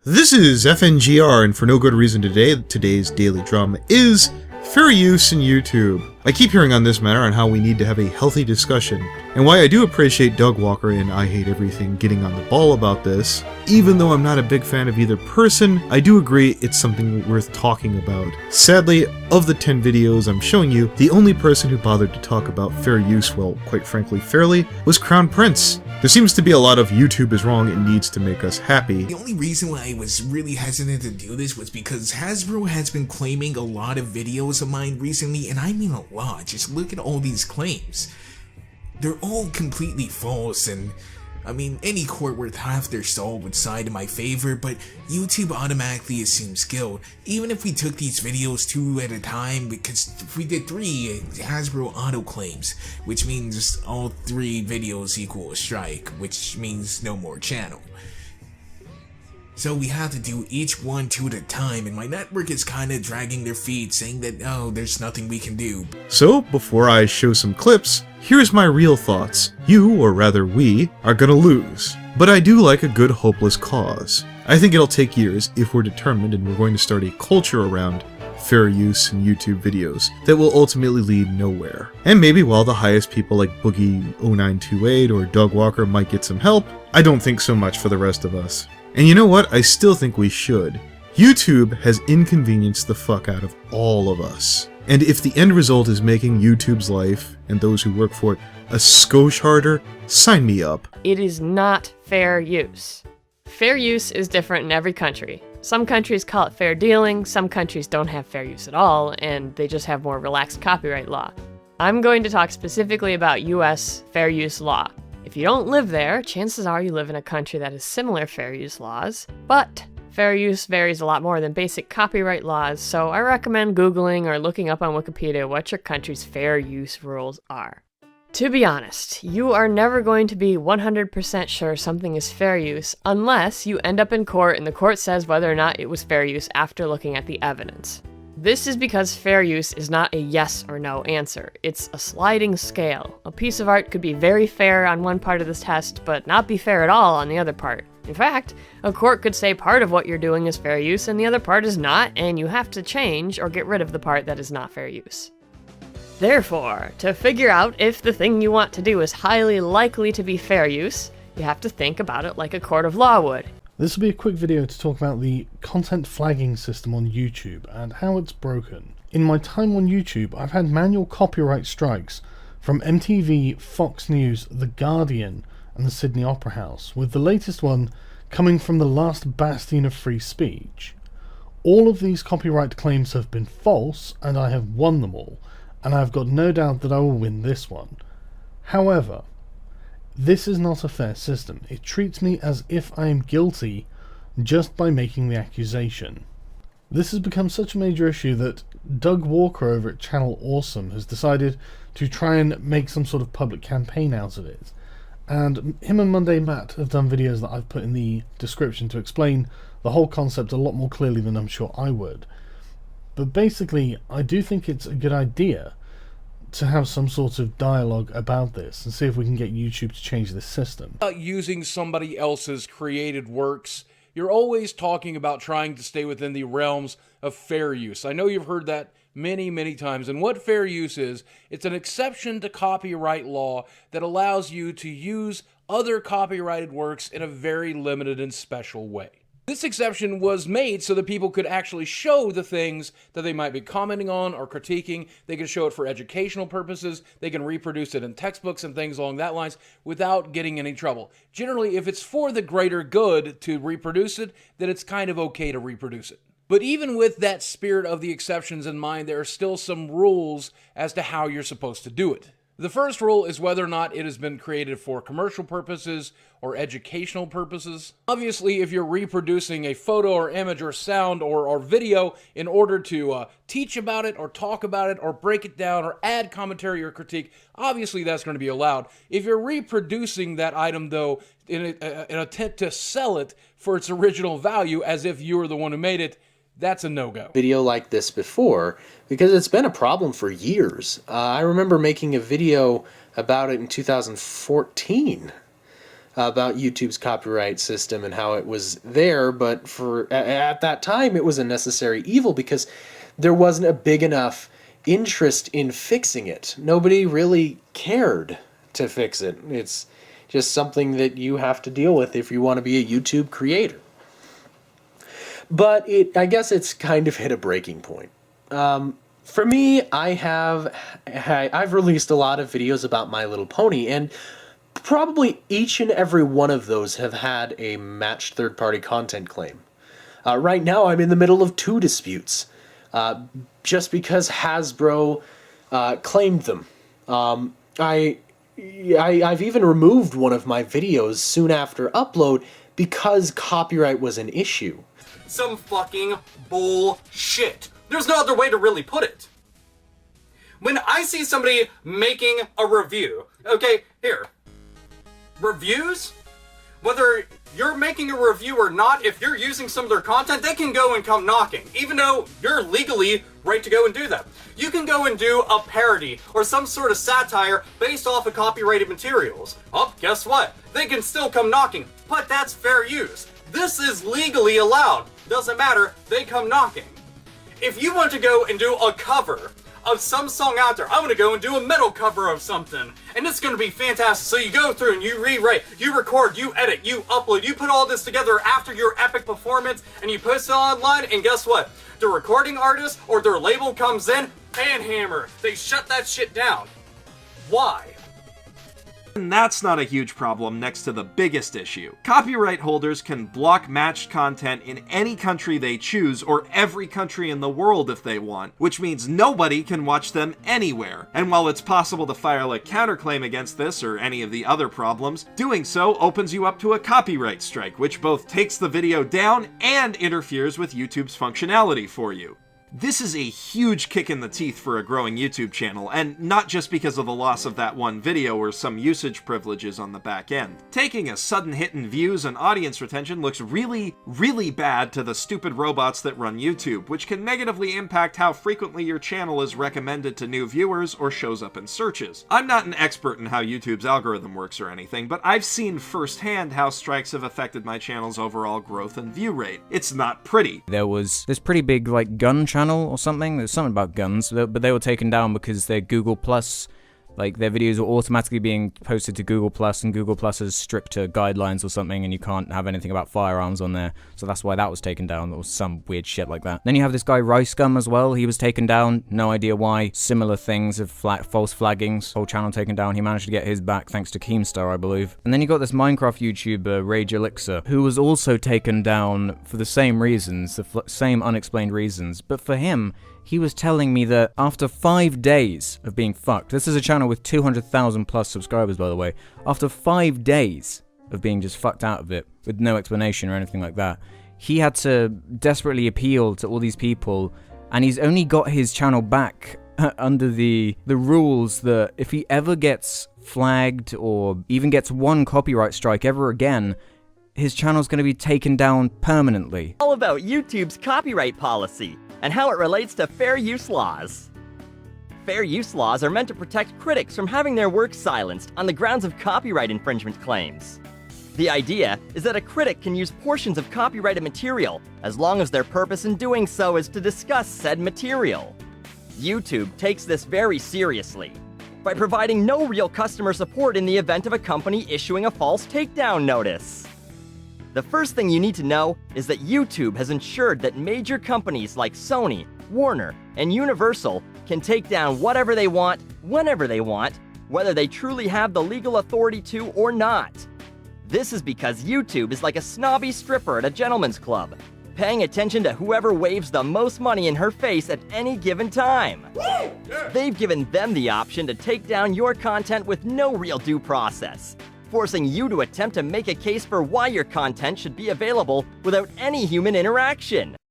This is FNGR, and for no good reason today's daily drama is fair use in YouTube. I keep hearing on this matter on how we need to have a healthy discussion, and why I do appreciate Doug Walker and I Hate Everything getting on the ball about this. Even though I'm not a big fan of either person, I do agree it's something worth talking about. Sadly, of the 10 videos I'm showing you, the only person who bothered to talk about fair use, well, quite frankly, fairly, was Crowne Prince. There seems to be a lot of YouTube is wrong, it needs to make us happy. The only reason why I was really hesitant to do this was because Hasbro has been claiming a lot of videos of mine recently, and I mean a lot. Just look at all these claims. They're all completely false, and I mean, any court worth half their salt would side in my favor, but YouTube automatically assumes guilt. Even if we took these videos 2 at a time, because if we did 3, Hasbro auto claims, which means all 3 videos equal a strike, which means no more channel. So we have to do each one 2 at a time, and my network is kinda dragging their feet, saying that, oh, there's nothing we can do. So, before I show some clips, here's my real thoughts. You, or rather we, are gonna lose. But I do like a good hopeless cause. I think it'll take years if we're determined and we're going to start a culture around fair use in YouTube videos that will ultimately lead nowhere. And maybe while the highest people like Boogie0928 or Doug Walker might get some help, I don't think so much for the rest of us. And you know what? I still think we should. YouTube has inconvenienced the fuck out of all of us. And if the end result is making YouTube's life, and those who work for it, a skosh harder, sign me up. It is not fair use. Fair use is different in every country. Some countries call it fair dealing, some countries don't have fair use at all, and they just have more relaxed copyright law. I'm going to talk specifically about US fair use law. If you don't live there, chances are you live in a country that has similar fair use laws, but fair use varies a lot more than basic copyright laws, so I recommend Googling or looking up on Wikipedia what your country's fair use rules are. To be honest, you are never going to be 100% sure something is fair use unless you end up in court and the court says whether or not it was fair use after looking at the evidence. This is because fair use is not a yes or no answer. It's a sliding scale. A piece of art could be very fair on one part of this test, but not be fair at all on the other part. In fact, a court could say part of what you're doing is fair use and the other part is not, and you have to change or get rid of the part that is not fair use. Therefore, to figure out if the thing you want to do is highly likely to be fair use, you have to think about it like a court of law would. This will be a quick video to talk about the content flagging system on YouTube and how it's broken. In my time on YouTube, I've had manual copyright strikes from MTV, Fox News, The Guardian, and the Sydney Opera House, with the latest one coming from the last bastion of free speech. All of these copyright claims have been false, and I have won them all, and I've got no doubt that I will win this one. However, this is not a fair system. It treats me as if I am guilty just by making the accusation. This has become such a major issue that Doug Walker over at Channel Awesome has decided to try and make some sort of public campaign out of it. And him and MundaneMatt have done videos that I've put in the description to explain the whole concept a lot more clearly than I'm sure I would. But basically, I do think it's a good idea to have some sort of dialogue about this and see if we can get YouTube to change this system. Using somebody else's created works, you're always talking about trying to stay within the realms of fair use. I know you've heard that many times, and what fair use is, it's an exception to copyright law that allows you to use other copyrighted works in a very limited and special way. This exception was made so that people could actually show the things that they might be commenting on or critiquing. They can show it for educational purposes. They can reproduce it in textbooks and things along that lines without getting any trouble. Generally, if it's for the greater good to reproduce it, then it's kind of okay to reproduce it. But even with that spirit of the exceptions in mind, there are still some rules as to how you're supposed to do it. The first rule is whether or not it has been created for commercial purposes or educational purposes. Obviously, if you're reproducing a photo or image or sound or video in order to teach about it or talk about it or break it down or add commentary or critique, obviously that's going to be allowed. If you're reproducing that item, though, in an attempt to sell it for its original value as if you were the one who made it, that's a no-go. Video like this before because it's been a problem for years. I remember making a video about it in 2014 about YouTube's copyright system and how it was there, but at that time it was a necessary evil because there wasn't a big enough interest in fixing it. Nobody really cared to fix it. It's just something that you have to deal with if you want to be a YouTube creator. But I guess it's kind of hit a breaking point. For me, I've released a lot of videos about My Little Pony, and probably each and every one of those have had a matched third-party content claim. Right now, I'm in the middle of 2 disputes, just because Hasbro claimed them. I've even removed one of my videos soon after upload because copyright was an issue. Some fucking bullshit. There's no other way to really put it. When I see somebody making a review, okay, here, reviews, whether you're making a review or not, if you're using some of their content, they can go and come knocking, even though you're legally right to go and do that. You can go and do a parody or some sort of satire based off of copyrighted materials. Oh, guess what? They can still come knocking, but that's fair use. This is legally allowed. Doesn't matter, they come knocking. If you want to go and do a cover of some song out there, I'm going to go and do a metal cover of something, and it's going to be fantastic. So you go through and you rewrite, you record, you edit, you upload, you put all this together after your epic performance, and you post it online, and guess what? The recording artist or their label comes in, and hammer. They shut that shit down. Why? And that's not a huge problem next to the biggest issue. Copyright holders can block matched content in any country they choose, or every country in the world if they want, which means nobody can watch them anywhere. And while it's possible to file a counterclaim against this or any of the other problems, doing so opens you up to a copyright strike, which both takes the video down and interferes with YouTube's functionality for you. This is a huge kick in the teeth for a growing YouTube channel, and not just because of the loss of that one video or some usage privileges on the back end. Taking a sudden hit in views and audience retention looks really, really bad to the stupid robots that run YouTube, which can negatively impact how frequently your channel is recommended to new viewers or shows up in searches. I'm not an expert in how YouTube's algorithm works or anything, but I've seen firsthand how strikes have affected my channel's overall growth and view rate. It's not pretty. There was this pretty big, gun channel or something. There's something about guns, but they were taken down because their Google Plus, their videos were automatically being posted to Google Plus, and Google Plus has stricter guidelines or something, and you can't have anything about firearms on there. So that's why that was taken down, or some weird shit like that. Then you have this guy Ricegum as well. He was taken down. No idea why. Similar things of false flaggings. Whole channel taken down. He managed to get his back thanks to Keemstar, I believe. And then you got this Minecraft YouTuber Rage Elixir, who was also taken down for the same reasons, the same unexplained reasons. But for him, he was telling me that after 5 days of being fucked, this is a channel with 200,000 plus subscribers, by the way, after 5 days of being just fucked out of it, with no explanation or anything like that, he had to desperately appeal to all these people, and he's only got his channel back under the rules that if he ever gets flagged or even gets one copyright strike ever again, his channel's going to be taken down permanently. All about YouTube's copyright policy and how it relates to fair use laws. Fair use laws are meant to protect critics from having their work silenced on the grounds of copyright infringement claims. The idea is that a critic can use portions of copyrighted material as long as their purpose in doing so is to discuss said material. YouTube takes this very seriously by providing no real customer support in the event of a company issuing a false takedown notice. The first thing you need to know is that YouTube has ensured that major companies like Sony, Warner, and Universal can take down whatever they want, whenever they want, whether they truly have the legal authority to or not. This is because YouTube is like a snobby stripper at a gentleman's club, paying attention to whoever waves the most money in her face at any given time. They've given them the option to take down your content with no real due process, forcing you to attempt to make a case for why your content should be available without any human interaction.